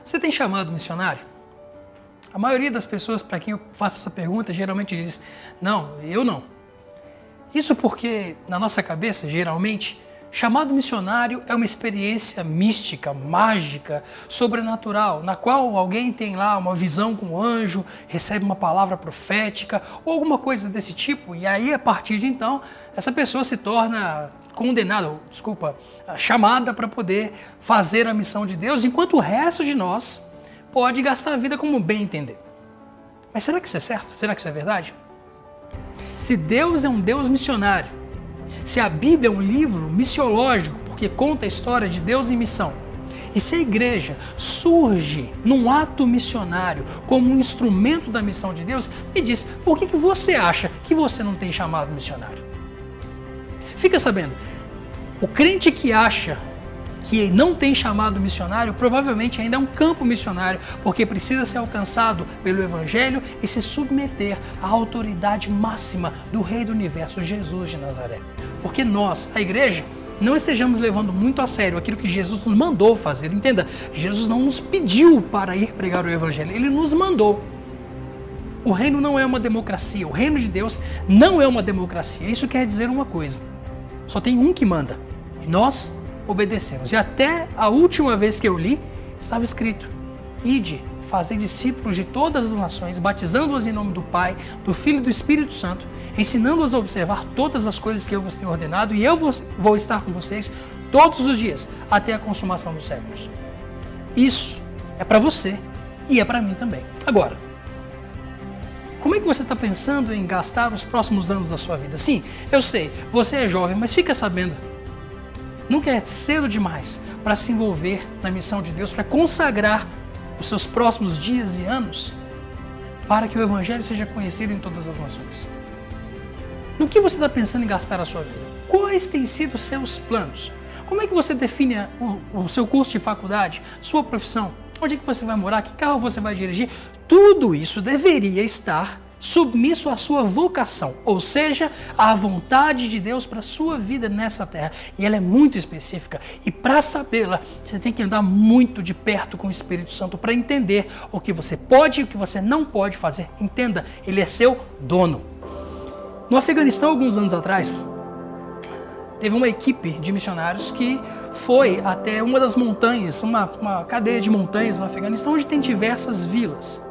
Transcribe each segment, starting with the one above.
Você tem chamado missionário? A maioria das pessoas para quem eu faço essa pergunta geralmente diz, não, eu não. Isso porque na nossa cabeça, geralmente, chamado missionário é uma experiência mística, mágica, sobrenatural, na qual alguém tem lá uma visão com um anjo, recebe uma palavra profética ou alguma coisa desse tipo, e aí a partir de então, essa pessoa se torna chamada para poder fazer a missão de Deus, enquanto o resto de nós pode gastar a vida como bem entender. Mas será que isso é certo? Será que isso é verdade? Se Deus é um Deus missionário, se a Bíblia é um livro missiológico, porque conta a história de Deus em missão, e se a igreja surge num ato missionário como um instrumento da missão de Deus, me diz, por que você acha que você não tem chamado missionário? Fica sabendo, o crente que acha que não tem chamado missionário, provavelmente ainda é um campo missionário, porque precisa ser alcançado pelo Evangelho e se submeter à autoridade máxima do Rei do Universo, Jesus de Nazaré. Porque nós, a igreja, não estejamos levando muito a sério aquilo que Jesus nos mandou fazer. Entenda, Jesus não nos pediu para ir pregar o Evangelho, Ele nos mandou. O reino não é uma democracia, o reino de Deus não é uma democracia. Isso quer dizer uma coisa, só tem um que manda, e nós obedecemos. E até a última vez que eu li, estava escrito, ide, fazei discípulos de todas as nações, batizando-os em nome do Pai, do Filho e do Espírito Santo, ensinando-os a observar todas as coisas que eu vos tenho ordenado, e eu vou estar com vocês todos os dias, até a consumação dos séculos. Isso é para você e é para mim também. Agora, como é que você está pensando em gastar os próximos anos da sua vida? Sim, eu sei, você é jovem, mas fica sabendo, nunca é cedo demais para se envolver na missão de Deus, para consagrar os seus próximos dias e anos para que o Evangelho seja conhecido em todas as nações. No que você está pensando em gastar a sua vida? Quais têm sido os seus planos? Como é que você define o seu curso de faculdade, sua profissão? Onde é que você vai morar? Que carro você vai dirigir? Tudo isso deveria estar submisso à sua vocação, ou seja, à vontade de Deus para a sua vida nessa terra. E ela é muito específica. E para sabê-la, você tem que andar muito de perto com o Espírito Santo para entender o que você pode e o que você não pode fazer. Entenda, Ele é seu dono. No Afeganistão, alguns anos atrás, teve uma equipe de missionários que foi até uma das montanhas, uma cadeia de montanhas no Afeganistão, onde tem diversas vilas.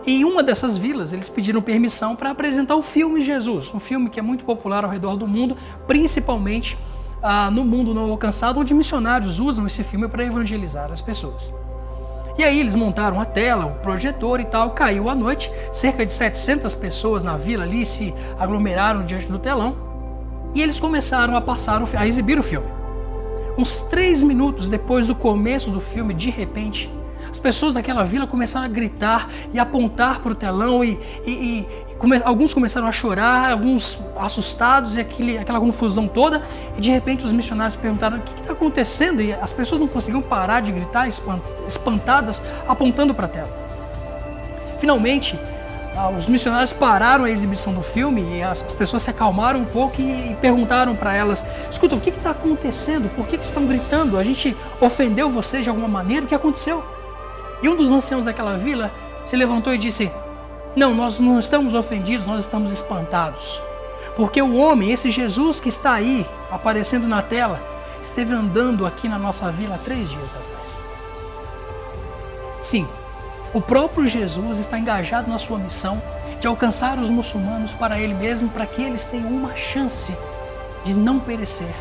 E em uma dessas vilas, eles pediram permissão para apresentar o filme Jesus, um filme que é muito popular ao redor do mundo, principalmente no mundo não alcançado, onde missionários usam esse filme para evangelizar as pessoas. E aí eles montaram a tela, o projetor e tal, caiu à noite, cerca de 700 pessoas na vila ali se aglomeraram diante do telão, e eles começaram a exibir o filme. Uns 3 minutos depois do começo do filme, de repente, as pessoas daquela vila começaram a gritar e apontar para o telão alguns começaram a chorar, alguns assustados e aquela confusão toda. E de repente os missionários perguntaram o que está acontecendo e as pessoas não conseguiam parar de gritar, espantadas, apontando para a tela. Finalmente, os missionários pararam a exibição do filme e as pessoas se acalmaram um pouco e perguntaram para elas, escuta, o que está acontecendo? Por que estão gritando? A gente ofendeu vocês de alguma maneira? O que aconteceu? E um dos anciãos daquela vila se levantou e disse, não, nós não estamos ofendidos, nós estamos espantados. Porque o homem, esse Jesus que está aí, aparecendo na tela, esteve andando aqui na nossa vila há 3 dias atrás. Sim, o próprio Jesus está engajado na sua missão de alcançar os muçulmanos para Ele mesmo, para que eles tenham uma chance de não perecer,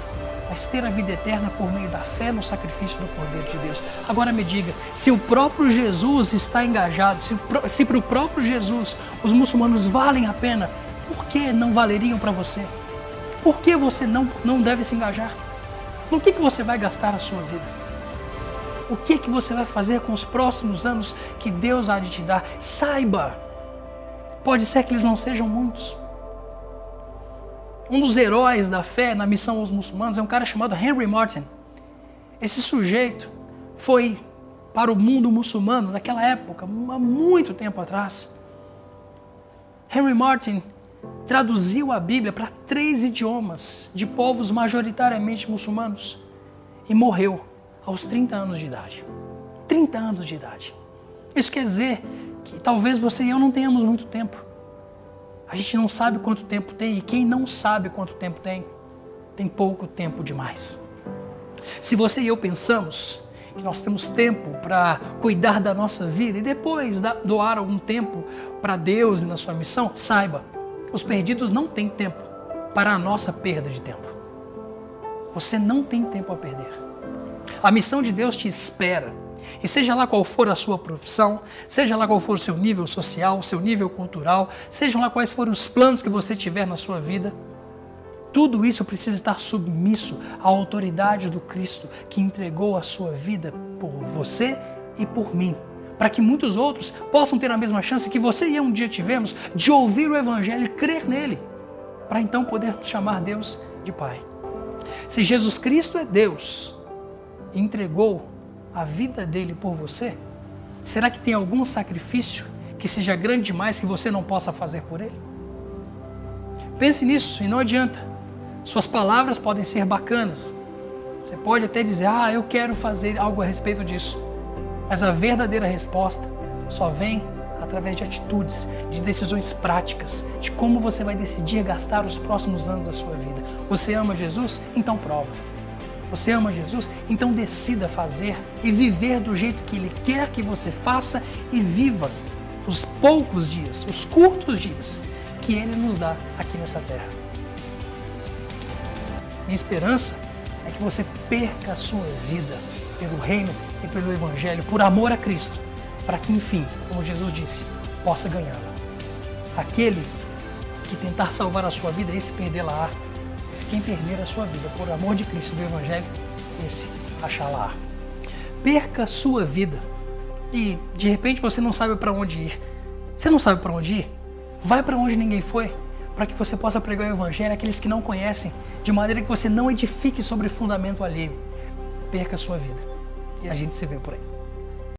mas ter a vida eterna por meio da fé no sacrifício do Cordeiro de Deus. Agora me diga, se o próprio Jesus está engajado, se para o próprio Jesus os muçulmanos valem a pena, por que não valeriam para você? Por que você não deve se engajar? No que você vai gastar a sua vida? O que você vai fazer com os próximos anos que Deus há de te dar? Saiba, pode ser que eles não sejam muitos. Um dos heróis da fé na missão aos muçulmanos é um cara chamado Henry Martyn. Esse sujeito foi para o mundo muçulmano daquela época, há muito tempo atrás. Henry Martyn traduziu a Bíblia para 3 idiomas de povos majoritariamente muçulmanos e morreu aos 30 anos de idade. 30 anos de idade. Isso quer dizer que talvez você e eu não tenhamos muito tempo. A gente não sabe quanto tempo tem, e quem não sabe quanto tempo tem pouco tempo demais. Se você e eu pensamos que nós temos tempo para cuidar da nossa vida e depois doar algum tempo para Deus e na sua missão, saiba, os perdidos não têm tempo para a nossa perda de tempo. Você não tem tempo a perder. A missão de Deus te espera. E seja lá qual for a sua profissão, seja lá qual for o seu nível social, seu nível cultural, sejam lá quais forem os planos que você tiver na sua vida, tudo isso precisa estar submisso à autoridade do Cristo que entregou a sua vida por você e por mim, para que muitos outros possam ter a mesma chance que você e eu um dia tivemos de ouvir o Evangelho e crer nele, para então poder chamar Deus de Pai. Se Jesus Cristo é Deus e entregou a vida dele por você, será que tem algum sacrifício que seja grande demais que você não possa fazer por ele? Pense nisso e não adianta. Suas palavras podem ser bacanas. Você pode até dizer, eu quero fazer algo a respeito disso. Mas a verdadeira resposta só vem através de atitudes, de decisões práticas, de como você vai decidir gastar os próximos anos da sua vida. Você ama Jesus? Então prova. Você ama Jesus? Então decida fazer e viver do jeito que Ele quer que você faça e viva os poucos dias, os curtos dias que Ele nos dá aqui nessa terra. Minha esperança é que você perca a sua vida pelo reino e pelo Evangelho, por amor a Cristo, para que, enfim, como Jesus disse, possa ganhá-la. Aquele que tentar salvar a sua vida, esse perdê-la-á. Mas quem perder a sua vida por amor de Cristo e do Evangelho, esse achá-la-á. Perca a sua vida e, de repente, você não sabe para onde ir. Você não sabe para onde ir? Vai para onde ninguém foi, para que você possa pregar o Evangelho àqueles que não conhecem, de maneira que você não edifique sobre fundamento alheio. Perca a sua vida. E a gente se vê por aí.